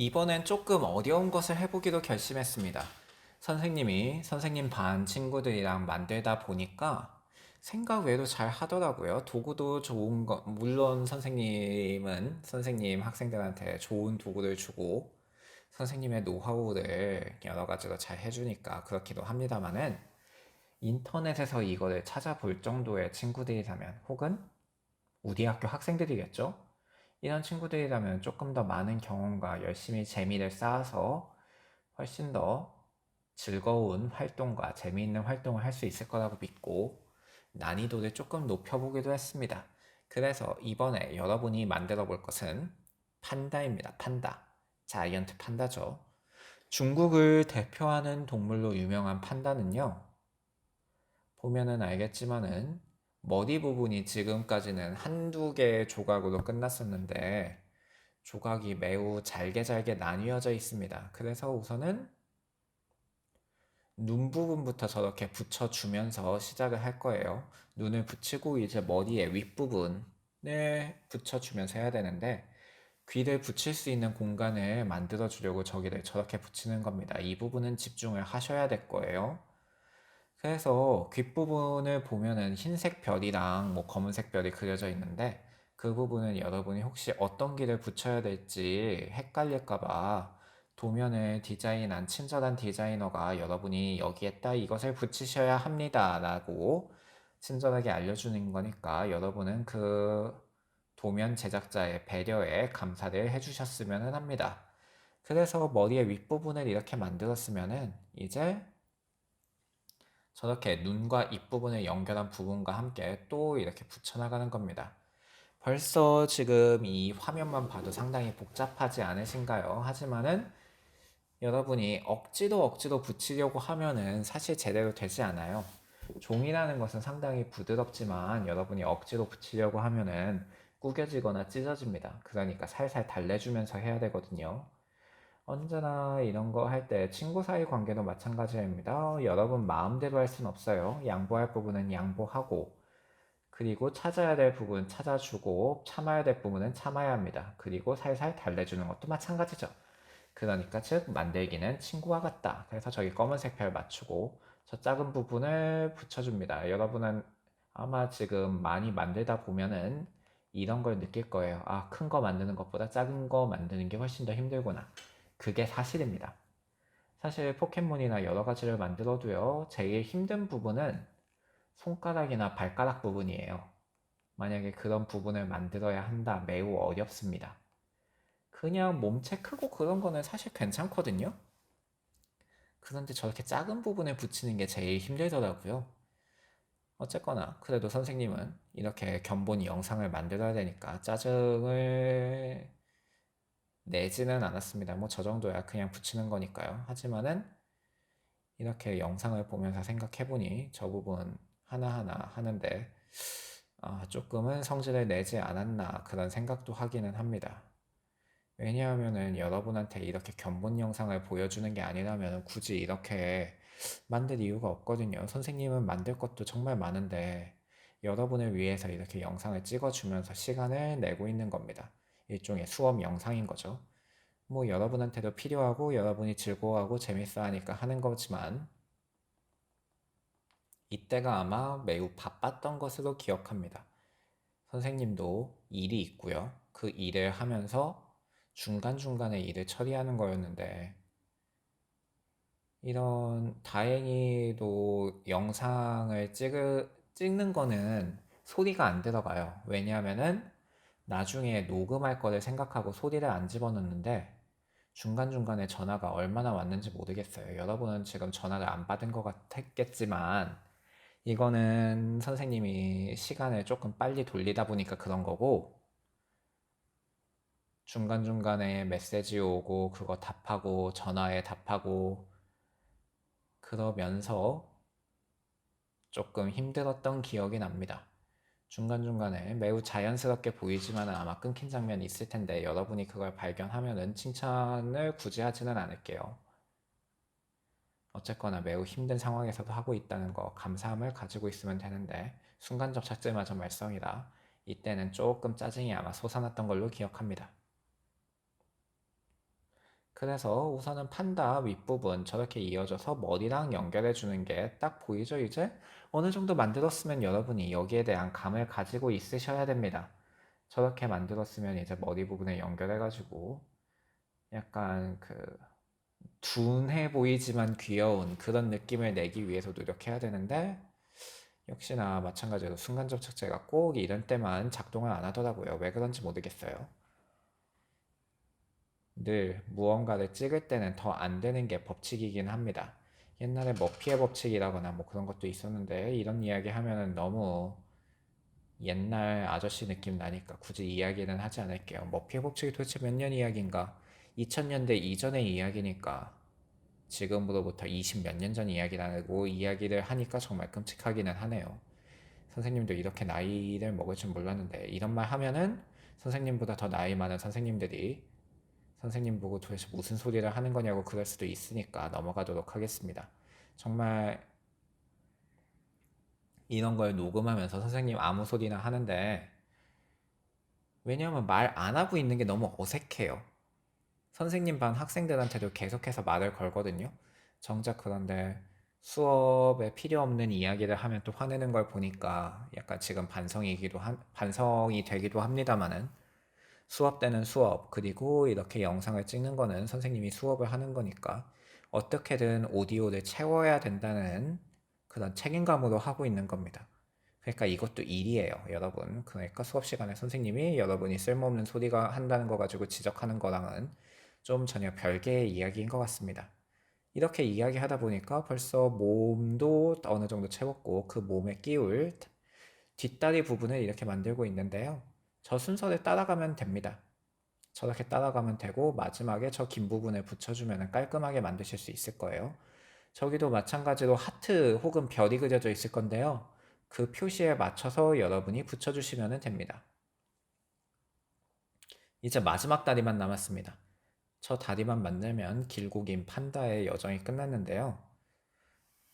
이번엔 조금 어려운 것을 해보기로 결심했습니다. 선생님이 선생님 반 친구들이랑 만들다 보니까 생각 외로 잘 하더라고요. 도구도 좋은 거, 물론 선생님은 선생님 학생들한테 좋은 도구를 주고 선생님의 노하우를 여러 가지로 잘 해주니까 그렇기도 합니다만은 인터넷에서 이거를 찾아볼 정도의 친구들이라면 혹은 우리 학교 학생들이겠죠? 이런 친구들이라면 조금 더 많은 경험과 열심히 재미를 쌓아서 훨씬 더 즐거운 활동과 재미있는 활동을 할 수 있을 거라고 믿고 난이도를 조금 높여보기도 했습니다. 그래서 이번에 여러분이 만들어 볼 것은 판다입니다. 판다. 자이언트 판다죠. 중국을 대표하는 동물로 유명한 판다는요. 보면은 알겠지만은 머리 부분이 지금까지는 한두 개의 조각으로 끝났었는데 조각이 매우 잘게 잘게 나뉘어져 있습니다. 그래서 우선은 눈 부분부터 저렇게 붙여주면서 시작을 할 거예요. 눈을 붙이고 이제 머리의 윗부분을 붙여주면서 해야 되는데 귀를 붙일 수 있는 공간을 만들어 주려고 저기를 저렇게 붙이는 겁니다. 이 부분은 집중을 하셔야 될 거예요. 그래서 귓부분을 보면은 흰색 별이랑 뭐 검은색 별이 그려져 있는데 그 부분은 여러분이 혹시 어떤 길을 붙여야 될지 헷갈릴까봐 도면을 디자인한 친절한 디자이너가 여러분이 여기에다 이것을 붙이셔야 합니다 라고 친절하게 알려주는 거니까 여러분은 그 도면 제작자의 배려에 감사를 해주셨으면 합니다. 그래서 머리의 윗부분을 이렇게 만들었으면은 이제 저렇게 눈과 입부분을 연결한 부분과 함께 또 이렇게 붙여나가는 겁니다. 벌써 지금 이 화면만 봐도 상당히 복잡하지 않으신가요? 하지만은 여러분이 억지로 붙이려고 하면은 사실 제대로 되지 않아요. 종이라는 것은 상당히 부드럽지만 여러분이 억지로 붙이려고 하면은 구겨지거나 찢어집니다. 그러니까 살살 달래주면서 해야 되거든요. 언제나 이런 거 할 때 친구 사이 관계도 마찬가지입니다. 여러분 마음대로 할 순 없어요. 양보할 부분은 양보하고, 그리고 찾아야 될 부분 찾아주고, 참아야 될 부분은 참아야 합니다. 그리고 살살 달래주는 것도 마찬가지죠. 그러니까 즉 만들기는 친구와 같다. 그래서 저기 검은색 별 맞추고 저 작은 부분을 붙여줍니다. 여러분은 아마 지금 많이 만들다 보면은 이런 걸 느낄 거예요. 아, 큰 거 만드는 것보다 작은 거 만드는 게 훨씬 더 힘들구나. 그게 사실입니다. 사실 포켓몬이나 여러 가지를 만들어도요, 제일 힘든 부분은 손가락이나 발가락 부분이에요. 만약에 그런 부분을 만들어야 한다, 매우 어렵습니다. 그냥 몸체 크고 그런 거는 사실 괜찮거든요? 그런데 저렇게 작은 부분을 붙이는 게 제일 힘들더라고요. 어쨌거나, 그래도 선생님은 이렇게 견본 영상을 만들어야 되니까 짜증을 내지는 않았습니다. 뭐 저 정도야 그냥 붙이는 거니까요. 하지만은 이렇게 영상을 보면서 생각해보니 저 부분 하나하나 하는데 조금은 성질을 내지 않았나 그런 생각도 하기는 합니다. 왜냐하면은 여러분한테 이렇게 견본 영상을 보여주는 게 아니라면 굳이 이렇게 만들 이유가 없거든요. 선생님은 만들 것도 정말 많은데 여러분을 위해서 이렇게 영상을 찍어주면서 시간을 내고 있는 겁니다. 일종의 수업 영상인 거죠. 뭐 여러분한테도 필요하고 여러분이 즐거워하고 재밌어 하니까 하는 거지만 이때가 아마 매우 바빴던 것으로 기억합니다. 선생님도 일이 있고요. 그 일을 하면서 중간중간에 일을 처리하는 거였는데 이런 다행히도 영상을 찍는 거는 소리가 안 들어가요. 왜냐하면은 나중에 녹음할 거를 생각하고 소리를 안 집어넣는데 중간중간에 전화가 얼마나 왔는지 모르겠어요. 여러분은 지금 전화를 안 받은 것 같았겠지만 이거는 선생님이 시간을 조금 빨리 돌리다 보니까 그런 거고 중간중간에 메시지 오고 그거 답하고 전화에 답하고 그러면서 조금 힘들었던 기억이 납니다. 중간중간에 매우 자연스럽게 보이지만 아마 끊긴 장면이 있을 텐데 여러분이 그걸 발견하면은 칭찬을 굳이 하지는 않을게요. 어쨌거나 매우 힘든 상황에서도 하고 있다는 거 감사함을 가지고 있으면 되는데 순간적 착증마저 말썽이라 이때는 조금 짜증이 아마 솟아났던 걸로 기억합니다. 그래서 우선은 판다 윗부분 저렇게 이어져서 머리랑 연결해 주는 게 딱 보이죠, 이제? 어느 정도 만들었으면 여러분이 여기에 대한 감을 가지고 있으셔야 됩니다. 저렇게 만들었으면 이제 머리 부분에 연결해가지고 약간 둔해 보이지만 귀여운 그런 느낌을 내기 위해서 노력해야 되는데 역시나 마찬가지로 순간접착제가 꼭 이런 때만 작동을 안 하더라고요. 왜 그런지 모르겠어요. 늘 무언가를 찍을 때는 더 안 되는 게 법칙이긴 합니다. 옛날에 머피의 법칙이라거나 뭐 그런 것도 있었는데 이런 이야기 하면은 너무 옛날 아저씨 느낌 나니까 굳이 이야기는 하지 않을게요. 머피의 법칙이 도대체 몇 년 이야기인가? 2000년대 이전의 이야기니까 지금으로부터 20 몇 년 전 이야기라고 이야기를 하니까 정말 끔찍하기는 하네요. 선생님도 이렇게 나이를 먹을 줄 몰랐는데 이런 말 하면은 선생님보다 더 나이 많은 선생님들이 선생님 보고 도대체 무슨 소리를 하는 거냐고 그럴 수도 있으니까 넘어가도록 하겠습니다. 정말 이런 걸 녹음하면서 선생님 아무 소리나 하는데 왜냐하면 말 안 하고 있는 게 너무 어색해요. 선생님 반 학생들한테도 계속해서 말을 걸거든요. 정작 그런데 수업에 필요 없는 이야기를 하면 또 화내는 걸 보니까 약간 지금 반성이 되기도 합니다만은 수업 때는 수업, 그리고 이렇게 영상을 찍는 거는 선생님이 수업을 하는 거니까 어떻게든 오디오를 채워야 된다는 그런 책임감으로 하고 있는 겁니다. 그러니까 이것도 일이에요, 여러분. 그러니까 수업 시간에 선생님이 여러분이 쓸모없는 소리가 한다는 거 가지고 지적하는 거랑은 좀 전혀 별개의 이야기인 것 같습니다. 이렇게 이야기하다 보니까 벌써 몸도 어느 정도 채웠고 그 몸에 끼울 뒷다리 부분을 이렇게 만들고 있는데요. 저 순서를 따라가면 됩니다. 저렇게 따라가면 되고 마지막에 저 긴 부분을 붙여주면 깔끔하게 만드실 수 있을 거예요. 저기도 마찬가지로 하트 혹은 별이 그려져 있을 건데요. 그 표시에 맞춰서 여러분이 붙여주시면 됩니다. 이제 마지막 다리만 남았습니다. 저 다리만 만들면 길고 긴 판다의 여정이 끝났는데요.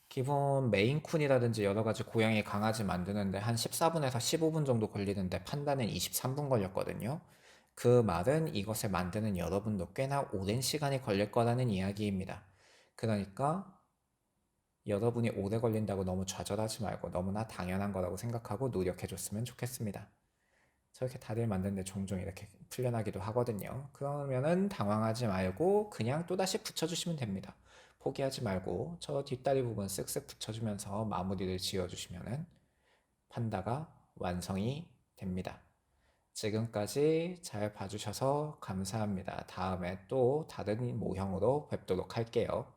기본 메인쿤이라든지 여러 가지 고양이 강아지 만드는데 한 14분에서 15분 정도 걸리는데 판다는 23분 걸렸거든요. 그 말은 이것을 만드는 여러분도 꽤나 오랜 시간이 걸릴 거라는 이야기입니다. 그러니까 여러분이 오래 걸린다고 너무 좌절하지 말고 너무나 당연한 거라고 생각하고 노력해 줬으면 좋겠습니다. 저렇게 다리를 만드는데 종종 이렇게 풀려나기도 하거든요. 그러면은 당황하지 말고 그냥 또다시 붙여주시면 됩니다. 포기하지 말고 저 뒷다리 부분 쓱쓱 붙여주면서 마무리를 지어주시면은 판다가 완성이 됩니다. 지금까지 잘 봐주셔서 감사합니다. 다음에 또 다른 모형으로 뵙도록 할게요.